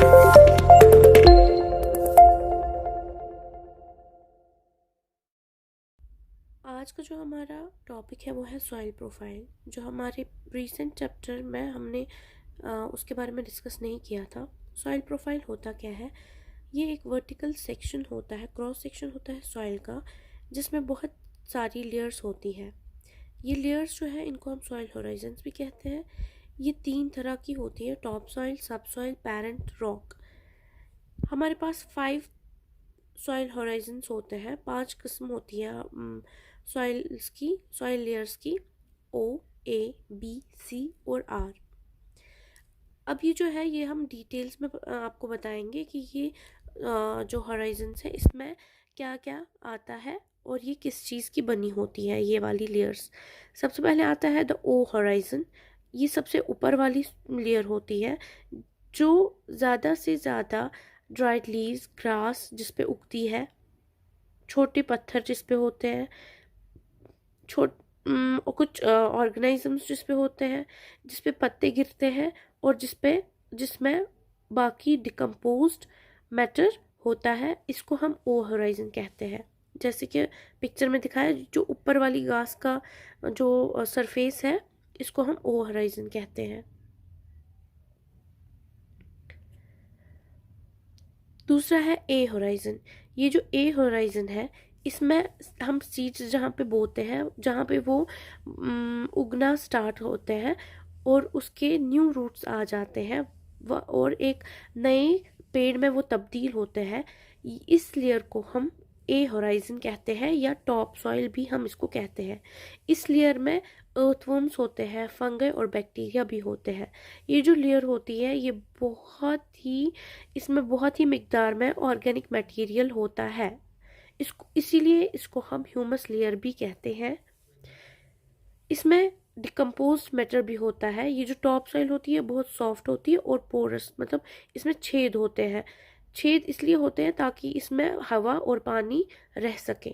आज का जो हमारा टॉपिक है वो है सॉइल प्रोफाइल। जो हमारे रीसेंट चैप्टर में हमने उसके बारे में डिस्कस नहीं किया था। सॉइल प्रोफाइल होता क्या है? ये एक वर्टिकल सेक्शन होता है, क्रॉस सेक्शन होता है सॉइल का, जिसमें बहुत सारी लेयर्स होती हैं। ये लेयर्स जो है इनको हम सॉइल होराइजन्स भी कहते हैं। ये 3 तरह की होती है: टॉप सॉइल, सब सॉइल, पैरेंट रॉक। हमारे पास 5 सॉइल होराइजन्स होते हैं, 5 किस्म होती है सॉइल्स की, सॉइल लेयर्स की: ओ, ए, बी, सी और आर। अब ये जो है ये हम डिटेल्स में आपको बताएंगे कि ये जो होराइजन्स है इसमें क्या क्या आता है और ये किस चीज़ की बनी होती है ये वाली लेयर्स। सबसे पहले आता है द ओ होराइजन। ये सबसे ऊपर वाली लेयर होती है जो ज़्यादा से ज़्यादा ड्राइड लीव्स, ग्रास जिस पे उगती है, छोटे पत्थर जिस पे होते हैं, और कुछ ऑर्गेनिजम्स जिस पे होते हैं, जिस पे पत्ते गिरते हैं और जिसमें बाकी डिकम्पोज्ड मैटर होता है, इसको हम ओ होराइजन कहते हैं। जैसे कि पिक्चर में दिखाया, जो ऊपर वाली घास का जो सरफेस है इसको हम ओ होराइजन कहते हैं। दूसरा है ए होराइजन। ये जो ए होराइजन है इसमें हम सीड्स जहाँ पे बोते हैं, जहाँ पे वो उगना स्टार्ट होते हैं और उसके न्यू रूट्स आ जाते हैं और एक नए पेड़ में वो तब्दील होते हैं, इस लेयर को हम ए होराइजन कहते हैं, या टॉप सॉइल भी हम इसको कहते हैं। इस लेयर में अर्थवर्म्स होते हैं, फंगई और बैक्टीरिया भी होते हैं। ये जो लेयर होती है ये इसमें बहुत ही मिकदार में ऑर्गेनिक मटेरियल होता है, इसीलिए इसको हम ह्यूमस लेयर भी कहते हैं। इसमें डिकम्पोज मैटर भी होता है। ये जो टॉप सॉइल होती है बहुत सॉफ्ट होती है और पोरस, मतलब इसमें छेद होते हैं। छेद इसलिए होते हैं ताकि इसमें हवा और पानी रह सके।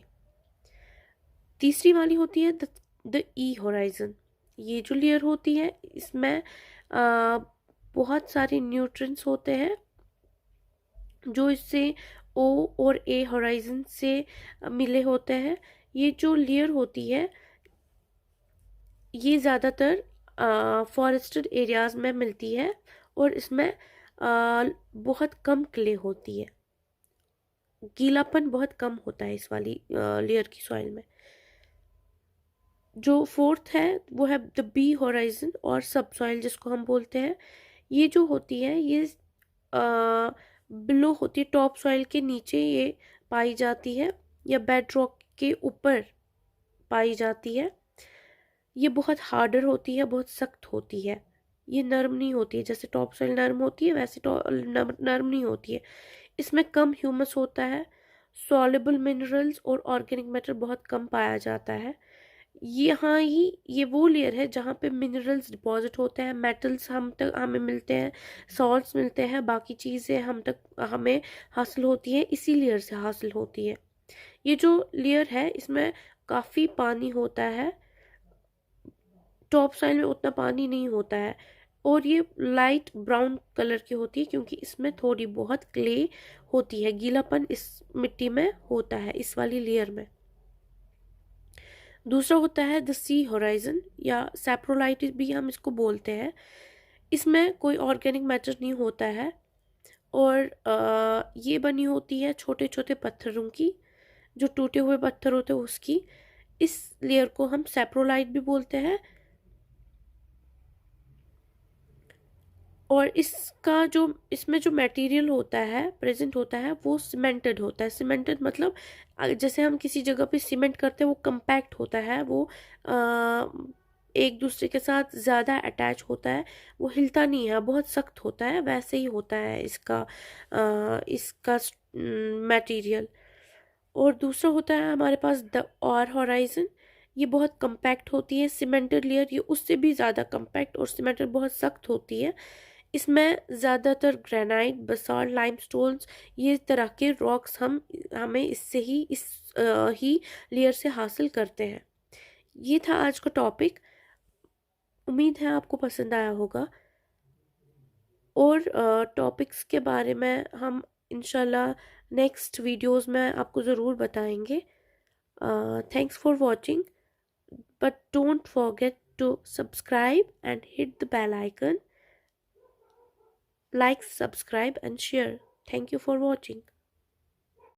तीसरी वाली होती है द ई होराइजन। ये जो लेयर होती है इसमें बहुत सारे न्यूट्रिएंट्स होते हैं जो इससे ओ और ए होराइजन से मिले होते हैं। ये जो लेयर होती है ये ज़्यादातर फॉरेस्टेड एरियाज में मिलती है और इसमें बहुत कम क्ले होती है, गीलापन बहुत कम होता है इस वाली लेयर की सॉइल में। जो फोर्थ है वो है द बी होराइजन और सब सॉइल जिसको हम बोलते हैं। ये जो होती है ये बिलो होती है, टॉप सॉइल के नीचे ये पाई जाती है या बेड रॉक के ऊपर पाई जाती है। ये बहुत हार्डर होती है, बहुत सख्त होती है, ये नरम नहीं होती है। जैसे टॉप सॉइल नरम होती है वैसे नरम नहीं होती है। इसमें कम ह्यूमस होता है, सॉल्युबल मिनरल्स और ऑर्गेनिक मैटर बहुत कम पाया जाता है। यहाँ ही ये वो लेयर है जहाँ पे मिनरल्स डिपॉजिट होते हैं, मेटल्स हमें मिलते हैं, सॉल्ट्स मिलते हैं, बाकी चीज़ें हमें हासिल होती है, इसी लेयर से हासिल होती है। ये जो लेयर है इसमें काफ़ी पानी होता है, टॉप सॉइल में उतना पानी नहीं होता है और ये लाइट ब्राउन कलर की होती है क्योंकि इसमें थोड़ी बहुत क्ले होती है, गीलापन इस मिट्टी में होता है इस वाली लेयर में। दूसरा होता है द सी होराइजन या सैप्रोलाइट भी हम इसको बोलते हैं। इसमें कोई ऑर्गेनिक मैटर नहीं होता है और ये बनी होती है छोटे छोटे पत्थरों की, जो टूटे हुए पत्थर होते हैं उसकी। इस लेयर को हम सैप्रोलाइट भी बोलते हैं और इसमें जो मटेरियल होता है, प्रेजेंट होता है, वो सीमेंटेड होता है। सीमेंटेड मतलब जैसे हम किसी जगह पे सीमेंट करते हैं वो कंपैक्ट होता है, वो एक दूसरे के साथ ज़्यादा अटैच होता है, वो हिलता नहीं है, बहुत सख्त होता है, वैसे ही होता है इसका मटेरियल। और दूसरा होता है हमारे पास द और होराइजन। ये बहुत कंपैक्ट होती है, सीमेंटेड लेयर ये उससे भी ज़्यादा कंपैक्ट और सीमेंटेड बहुत सख्त होती है। इसमें ज़्यादातर ग्रेनाइट, बसाल्ट, लाइमस्टोन्स, ये तरह के रॉक्स हमें इस लेयर से हासिल करते हैं। ये था आज का टॉपिक। उम्मीद है आपको पसंद आया होगा और टॉपिक्स के बारे में हम इंशाल्लाह नेक्स्ट वीडियोस में आपको ज़रूर बताएंगे। Thanks for watching, but don't forget to subscribe and hit the bell icon. Like, subscribe and share. Thank you for watching.